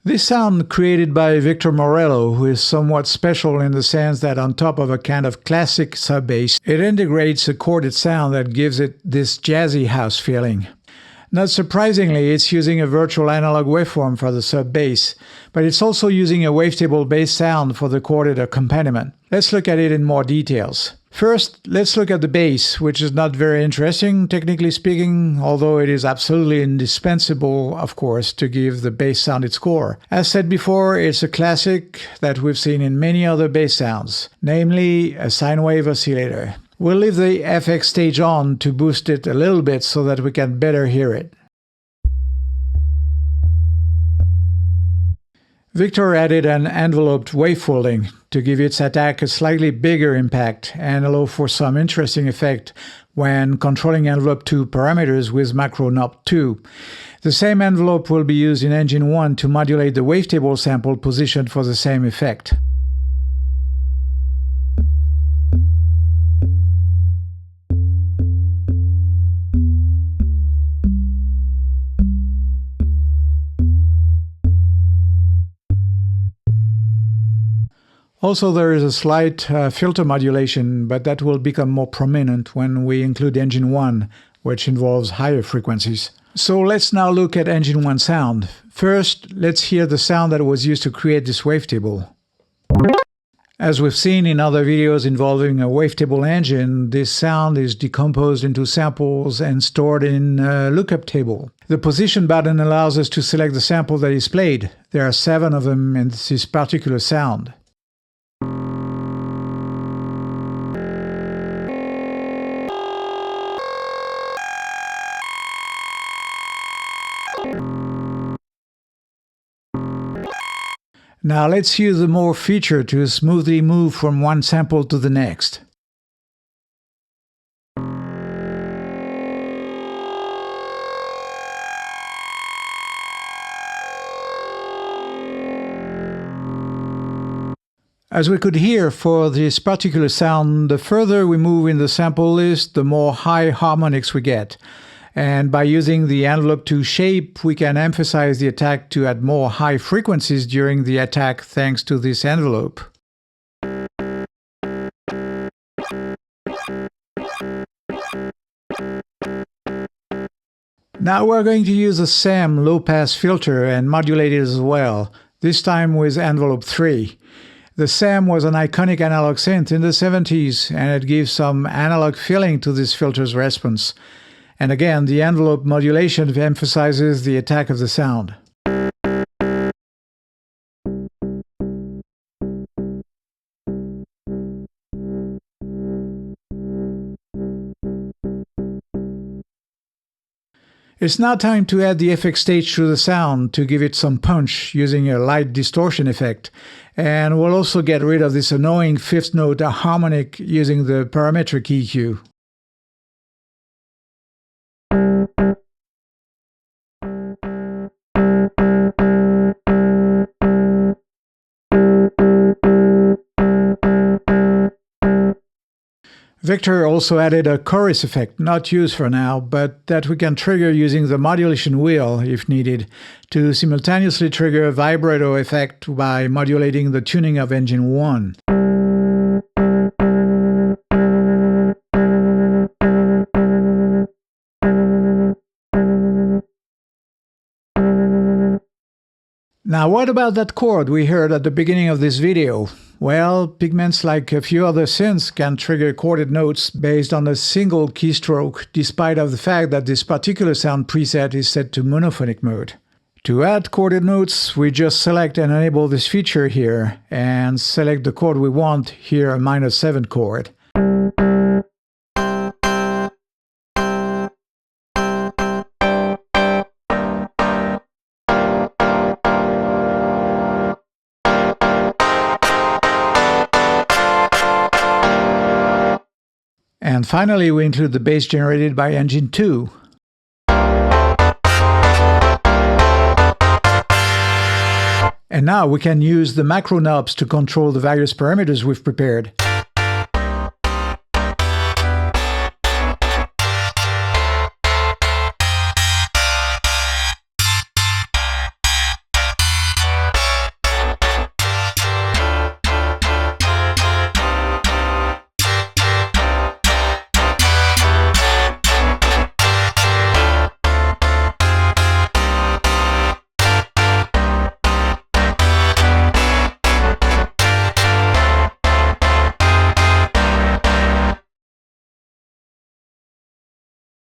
This sound created by Victor Morello, who is somewhat special in the sense that on top of a kind of classic sub-bass, it integrates a chorded sound that gives it this jazzy house feeling. Not surprisingly, it's using a virtual analog waveform for the sub-bass, but it's also using a wavetable bass sound for the chorded accompaniment. Let's look at it in more details. First, let's look at the bass, which is not very interesting, technically speaking, although it is absolutely indispensable, of course, to give the bass sound its core. As said before, it's a classic that we've seen in many other bass sounds, namely a sine wave oscillator. We'll leave the FX stage on to boost it a little bit so that we can better hear it. Victor added an enveloped wavefolding to give its attack a slightly bigger impact and allow for some interesting effect when controlling envelope 2 parameters with macro knob 2. The same envelope will be used in engine 1 to modulate the wavetable sample position for the same effect. Also, there is a slight filter modulation, but that will become more prominent when we include Engine 1, which involves higher frequencies. So let's now look at Engine 1 sound. First, let's hear the sound that was used to create this wavetable. As we've seen in other videos involving a wavetable engine, this sound is decomposed into samples and stored in a lookup table. The position button allows us to select the sample that is played. There are 7 of them in this particular sound. Now let's use the Morph feature to smoothly move from one sample to the next. As we could hear, for this particular sound, the further we move in the sample list, the more high harmonics we get. And by using the envelope 2 shape, we can emphasize the attack to add more high frequencies during the attack thanks to this envelope. Now we're going to use a SAM low-pass filter and modulate it as well, this time with envelope 3. The SAM was an iconic analog synth in the 70s, and it gives some analog feeling to this filter's response. And again, the envelope modulation emphasizes the attack of the sound. It's now time to add the FX stage to the sound to give it some punch using a light distortion effect. And we'll also get rid of this annoying 5th note harmonic using the parametric EQ. Victor also added a chorus effect, not used for now, but that we can trigger using the modulation wheel, if needed, to simultaneously trigger a vibrato effect by modulating the tuning of Engine 1. Now, what about that chord we heard at the beginning of this video? Well, Pigments, like a few other synths, can trigger chorded notes based on a single keystroke, despite of the fact that this particular sound preset is set to monophonic mode. To add chorded notes, we just select and enable this feature here, and select the chord we want, here a minor 7 chord. And finally, we include the bass generated by Engine 2. And now we can use the macro knobs to control the various parameters we've prepared.